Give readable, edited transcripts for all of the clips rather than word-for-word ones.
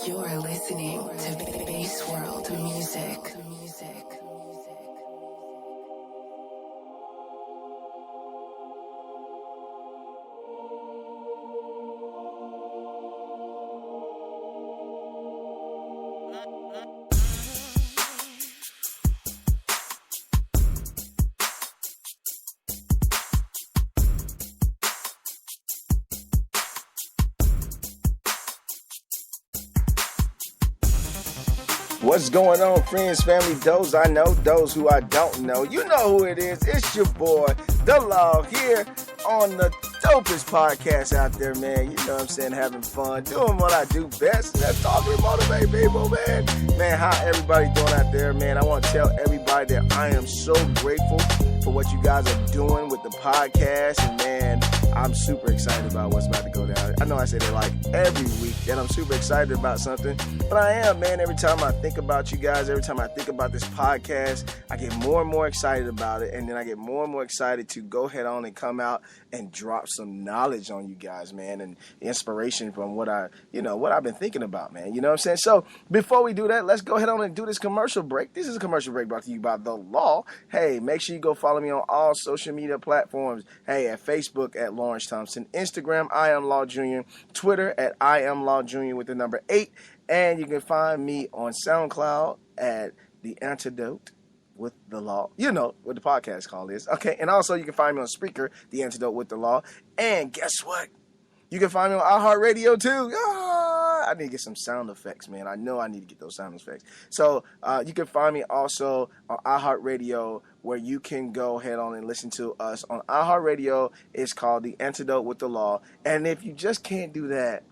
You're listening to Bass World Music. What's going on, friends, family, those I know, those who I don't know? You know who it is. It's your boy, The Law, here on the dopest podcast out there, man. You know what I'm saying? Having fun, doing what I do best. That's talking and motivate people, man. Man, how everybody doing out there, man? I want to tell everybody that I am so grateful for what you guys are doing with the podcast. And, man, I'm super excited about what's about to go down. I know I say that like every week, that I'm super excited about something. But I am, man. Every time I think about you guys, every time I think about this podcast, I get more and more excited about it. And then I get more and more excited to go ahead on and come out and drop some knowledge on you guys, man, and inspiration from what I've been thinking about, man. You know what I'm saying? So before we do that, let's go ahead on and do this commercial break. This is a commercial break brought to you by The Law. Hey, make sure you go follow me on all social media platforms. Hey, at Facebook at Lawrence Thompson, Instagram, I am Law Jr., Twitter at I am Law Jr. with the number 8. And you can find me on SoundCloud at The Antidote with The Law. You know what the podcast call is. Okay, and also you can find me on Spreaker, The Antidote with The Law. And guess what? You can find me on iHeartRadio too. I need to get some sound effects, man. I know I need to get those sound effects. So you can find me also on iHeartRadio, where you can go ahead on and listen to us on iHeartRadio. It's called The Antidote with The Law. And if you just can't do that,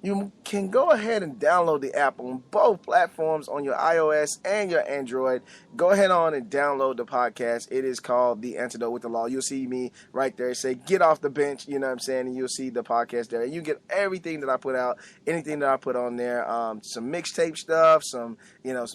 you can go ahead and download the app on both platforms, on your iOS and your Android. Go ahead on and download the podcast. It is called The Antidote with The Law. You'll see me right there. Say, get off the bench, you know what I'm saying? And you'll see the podcast there. And you get everything that I put out, anything that I put on there, some mixtape stuff, some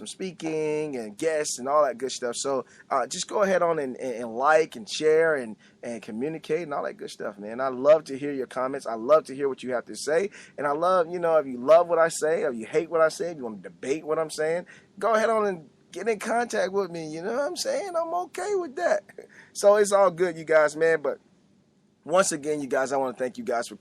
speaking and guests and all that good stuff. So just go ahead on and like and share and communicate and all that good stuff, man. I love to hear your comments. I love to hear what you have to say. And I love, if you love what I say, or you hate what I say, if you want to debate what I'm saying, go ahead on and get in contact with me. You know what I'm saying? I'm okay with that. So it's all good, you guys, man. But once again, you guys, I want to thank you guys for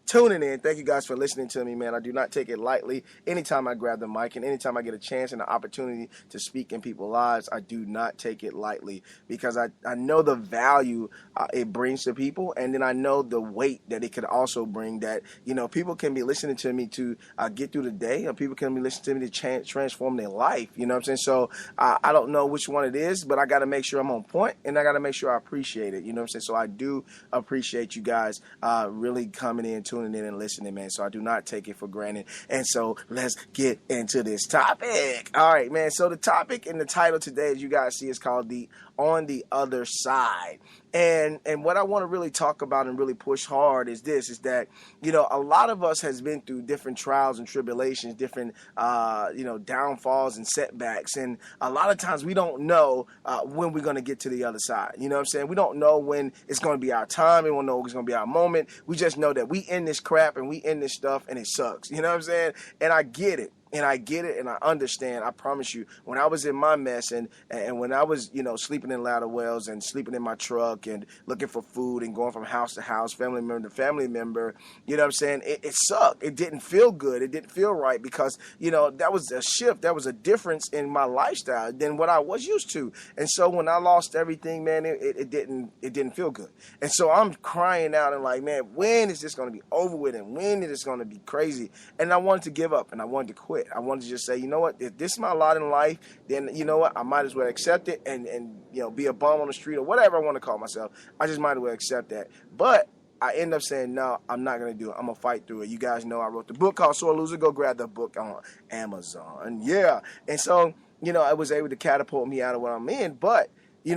tuning in. Thank you guys for listening to me, man. I do not take it lightly. Anytime I grab the mic and anytime I get a chance and an opportunity to speak in people's lives, I do not take it lightly, because I know the value it brings to people, and then I know the weight that it could also bring, that, people can be listening to me to get through the day, and people can be listening to me to transform their life. You know what I'm saying? So I don't know which one it is, but I got to make sure I'm on point, and I got to make sure I appreciate it. You know what I'm saying? So I do appreciate you guys really coming in, tuning in and listening, man. So I do not take it for granted. And so let's get into this topic. All right, man. So the topic and the title today, as you guys see, is called the On the Other Side. And what I want to really talk about and really push hard is this, is that, a lot of us has been through different trials and tribulations, different, downfalls and setbacks. And a lot of times we don't know when we're going to get to the other side. You know what I'm saying? We don't know when it's going to be our time. We don't know when it's going to be our moment. We just know that we in this crap and we in this stuff and it sucks. You know what I'm saying? And I get it. And I get it, and I understand. I promise you, when I was in my mess and when I was, sleeping in ladder wells and sleeping in my truck and looking for food and going from house to house, family member to family member, you know what I'm saying? It sucked. It didn't feel good. It didn't feel right, because, that was a shift. That was a difference in my lifestyle than what I was used to. And so when I lost everything, man, it didn't feel good. And so I'm crying out and like, man, when is this going to be over with, and when is this going to be crazy? And I wanted to give up, and I wanted to quit. I wanted to just say, you know what, if this is my lot in life, then you know what, I might as well accept it and be a bum on the street or whatever I want to call myself. I just might as well accept that. But I end up saying, no, I'm not going to do it. I'm going to fight through it. You guys know I wrote the book called Sore Loser. Go grab the book on Amazon. Yeah. And so, I was able to catapult me out of what I'm in. But, it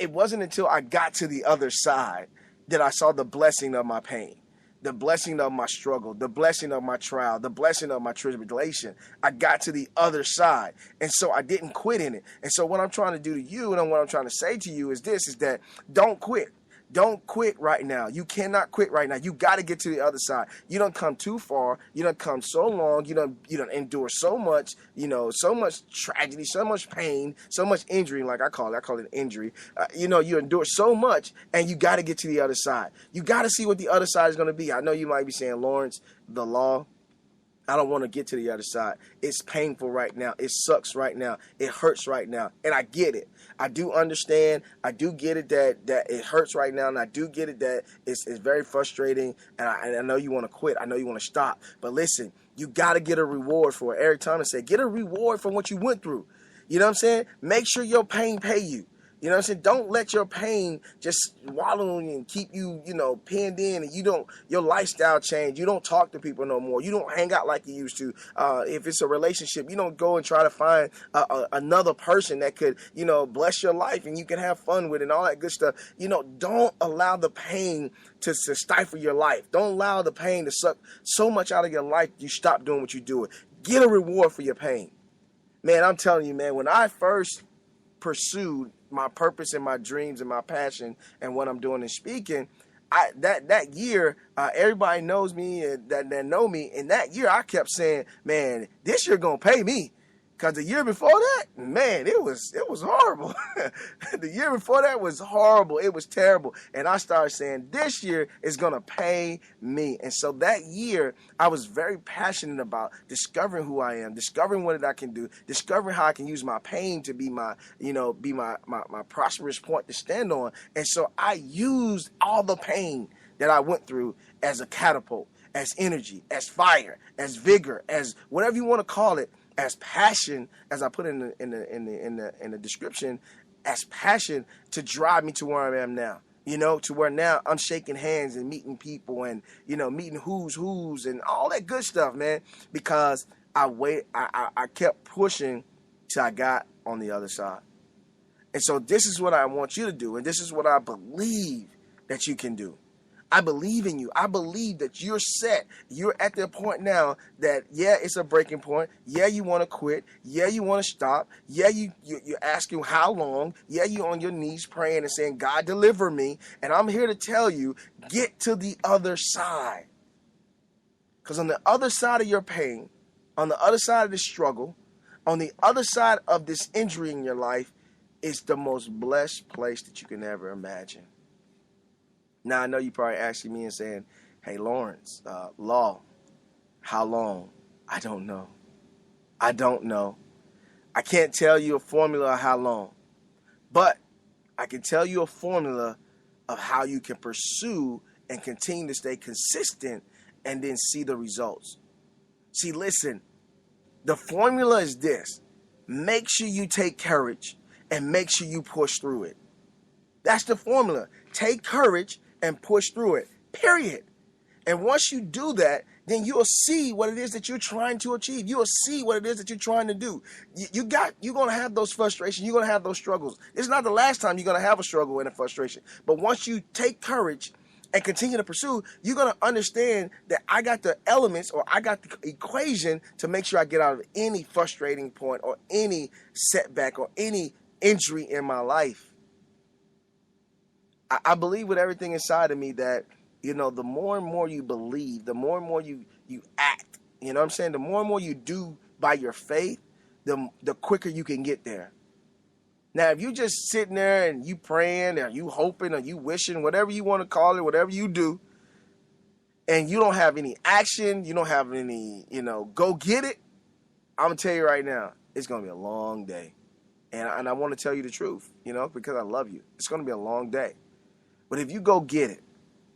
wasn't until I got to the other side that I saw the blessing of my pain, the blessing of my struggle, the blessing of my trial, the blessing of my tribulation. I got to the other side. And so I didn't quit in it. And so what I'm trying to do to you, and what I'm trying to say to you is this, is that don't quit. Don't quit right now. You cannot quit right now. You got to get to the other side. You don't come too far. You don't come so long. You don't endure so much, so much tragedy, so much pain, so much injury, like I call it injury. You endure so much, and you got to get to the other side. You got to see what the other side is going to be. I know you might be saying, Lawrence, the law, I don't want to get to the other side. It's painful right now. It sucks right now. It hurts right now. And I get it. I do understand. I do get it that it hurts right now. And I do get it that it's very frustrating. And I know you want to quit. I know you want to stop. But listen, you got to get a reward for it. Eric Thomas said, get a reward for what you went through. You know what I'm saying? Make sure your pain pay you. You know what I'm saying? Don't let your pain just wallow in you and keep you, pinned in, and your lifestyle change. You don't talk to people no more. You don't hang out like you used to. If it's a relationship, you don't go and try to find another person that could, bless your life and you can have fun with and all that good stuff. Don't allow the pain to stifle your life. Don't allow the pain to suck so much out of your life you stop doing what you're doing. Get a reward for your pain. Man, I'm telling you, man, when I first pursued my purpose and my dreams and my passion and what I'm doing in speaking, that year, everybody knows me and that know me. And that year I kept saying, man, this year gonna pay me. Because the year before that, man, it was horrible. The year before that was horrible. It was terrible. And I started saying, this year is going to pay me. And so that year, I was very passionate about discovering who I am, discovering what I can do, discovering how I can use my pain to be my prosperous point to stand on. And so I used all the pain that I went through as a catapult, as energy, as fire, as vigor, as whatever you want to call it, as passion, as I put in the description, as passion to drive me to where I am now. To where now I'm shaking hands and meeting people and meeting who's and all that good stuff, man. Because I kept pushing till I got on the other side. And so this is what I want you to do, and this is what I believe that you can do. I believe in you. I believe that you're set. You're at the point now that, yeah, it's a breaking point. Yeah, you want to quit. Yeah, you want to stop. Yeah, you're asking how long. Yeah, you're on your knees praying and saying, God, deliver me. And I'm here to tell you, get to the other side. Because on the other side of your pain, on the other side of the struggle, on the other side of this injury in your life, it's the most blessed place that you can ever imagine. Now, I know you're probably asking me and saying, hey, Lawrence, law, how long? I don't know. I don't know. I can't tell you a formula of how long, but I can tell you a formula of how you can pursue and continue to stay consistent and then see the results. See, listen, the formula is this. Make sure you take courage and make sure you push through it. That's the formula. Take courage and push through it, period. And once you do that, then you'll see what it is that you're trying to achieve. You'll see what it is that you're trying to do. You're going to have those frustrations. You're going to have those struggles. It's not the last time you're going to have a struggle and a frustration. But once you take courage and continue to pursue, you're going to understand that I got the elements or I got the equation to make sure I get out of any frustrating point or any setback or any injury in my life. I believe with everything inside of me that, the more and more you believe, the more and more you act, you know what I'm saying? The more and more you do by your faith, the quicker you can get there. Now, if you just sitting there and you praying or you hoping or you wishing, whatever you want to call it, whatever you do, and you don't have any action, you don't have any, go get it, I'm going to tell you right now, it's going to be a long day. And I want to tell you the truth, because I love you. It's going to be a long day. But if you go get it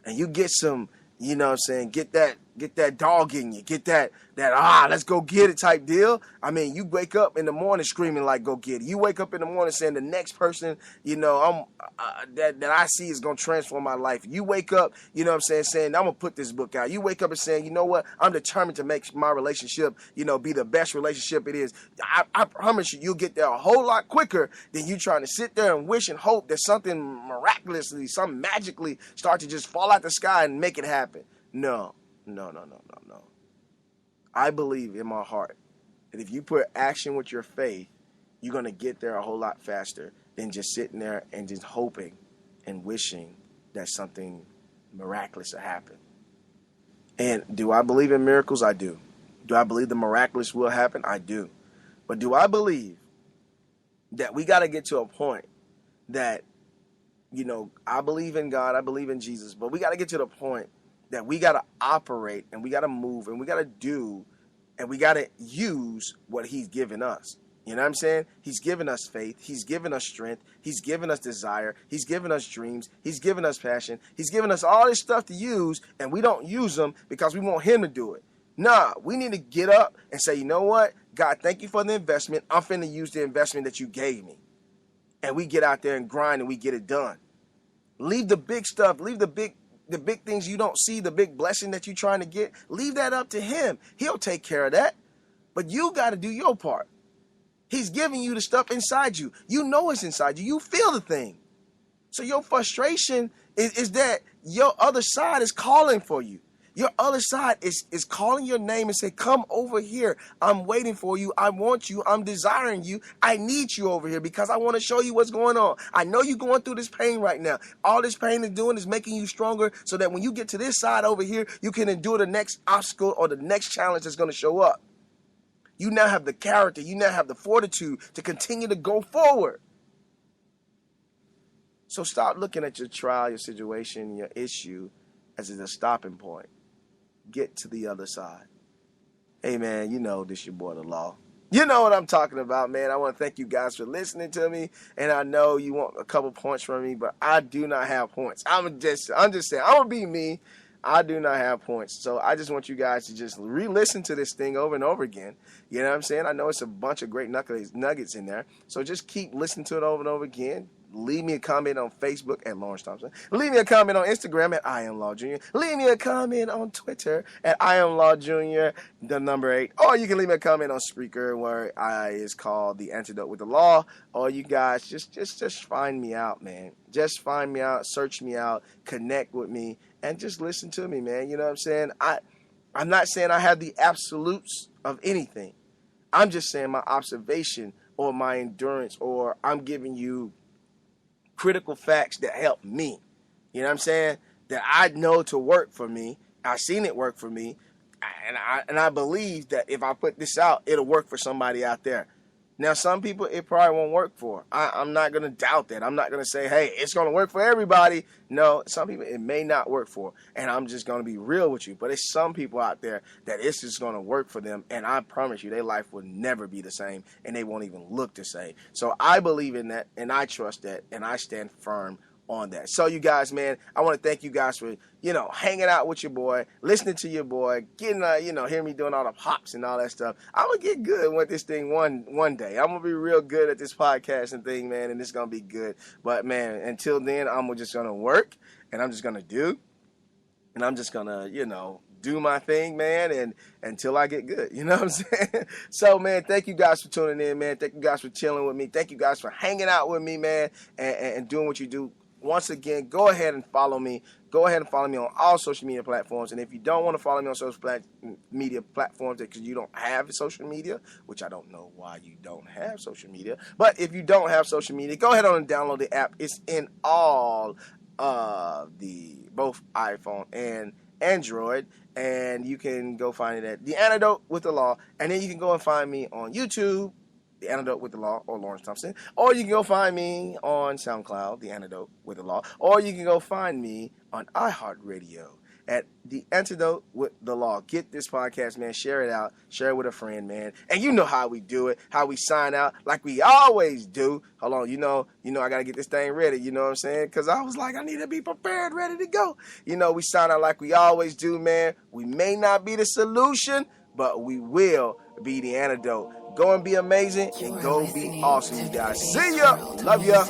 and you get some, get that dog in you, get that let's go get it type deal. I mean, you wake up in the morning screaming like go get it. You wake up in the morning saying the next person, that I see is going to transform my life. You wake up, saying I'm going to put this book out. You wake up and saying, you know what, I'm determined to make my relationship, be the best relationship it is. I promise you'll get there a whole lot quicker than you trying to sit there and wish and hope that something miraculously, something magically start to just fall out the sky and make it happen. No. I believe in my heart that if you put action with your faith, you're going to get there a whole lot faster than just sitting there and just hoping and wishing that something miraculous will happen. And do I believe in miracles? I do. Do I believe the miraculous will happen? I do. But do I believe that we got to get to a point that, I believe in God, I believe in Jesus, but we got to get to the point that we got to operate and we got to move and we got to do and we got to use what he's given us. You know what I'm saying? He's given us faith. He's given us strength. He's given us desire. He's given us dreams. He's given us passion. He's given us all this stuff to use, and we don't use them because we want him to do it. Nah, we need to get up and say, you know what? God, thank you for the investment. I'm finna use the investment that you gave me. And we get out there and grind and we get it done. Leave the big stuff. Leave the big things you don't see, the big blessing that you're trying to get. Leave that up to him. He'll take care of that. But you got to do your part. He's giving you the stuff inside you. You know it's inside you. You feel the thing. So your frustration is that your other side is calling for you. Your other side is calling your name and say, come over here. I'm waiting for you. I want you. I'm desiring you. I need you over here because I want to show you what's going on. I know you're going through this pain right now. All this pain is doing is making you stronger so that when you get to this side over here, you can endure the next obstacle or the next challenge that's going to show up. You now have the character. You now have the fortitude to continue to go forward. So stop looking at your trial, your situation, your issue as a stopping point. Get to the other side. Hey, man, this your boy, The Law. You know what I'm talking about, man. I want to thank you guys for listening to me. And I know you want a couple points from me, but I do not have points. I'm just saying, I'm going to be me. I do not have points. So I just want you guys to just re-listen to this thing over and over again. You know what I'm saying? I know it's a bunch of great nuggets in there. So just keep listening to it over and over again. Leave me a comment on Facebook at Lawrence Thompson. Leave me a comment on Instagram at I Am Law Jr. Leave me a comment on Twitter at I Am Law Jr. the number 8. Or you can leave me a comment on Spreaker where is called The Antidote with the Law. Or you guys just find me out, man. Just find me out, search me out, connect with me, and just listen to me, man. You know what I'm saying? I'm not saying I have the absolutes of anything. I'm just saying my observation or my endurance, or I'm giving you critical facts that help me. You know what I'm saying? That I know to work for me. I've seen it work for me. And I believe that if I put this out, it'll work for somebody out there. Now, some people it probably won't work for. I'm not going to doubt that. I'm not going to say, hey, it's going to work for everybody. No, some people it may not work for. And I'm just going to be real with you. But it's some people out there that it's just going to work for them. And I promise you, their life will never be the same. And they won't even look the same. So I believe in that. And I trust that. And I stand firm on that. So you guys, man, I want to thank you guys for, hanging out with your boy, listening to your boy, getting, hearing me doing all the hops and all that stuff. I'm going to get good with this thing one day. I'm going to be real good at this podcasting thing, man, and it's going to be good. But, man, until then, I'm just going to work, and I'm just going to do, and I'm just going to, do my thing, man, and until I get good. You know what I'm saying? So, man, thank you guys for tuning in, man. Thank you guys for chilling with me. Thank you guys for hanging out with me, man, and doing what you do. Once again, go ahead and follow me. Go ahead and follow me on all social media platforms. And if you don't want to follow me on social media platforms because you don't have social media, which I don't know why you don't have social media, but if you don't have social media, go ahead on and download the app. It's in all both iPhone and Android, and you can go find it at The Antidote with the Law. And then you can go and find me on YouTube, The Antidote with the Law, or Lawrence Thompson. Or you can go find me on SoundCloud, The Antidote with the Law. Or you can go find me on iHeartRadio at The Antidote with the Law. Get this podcast, man. Share it out. Share it with a friend, man. And you know how we do it, how we sign out like we always do. Hold on, I got to get this thing ready, you know what I'm saying? Because I was like, I need to be prepared, ready to go. We sign out like we always do, man. We may not be the solution, but we will be the antidote. Go and be amazing and go be awesome, you guys. See ya. Love ya.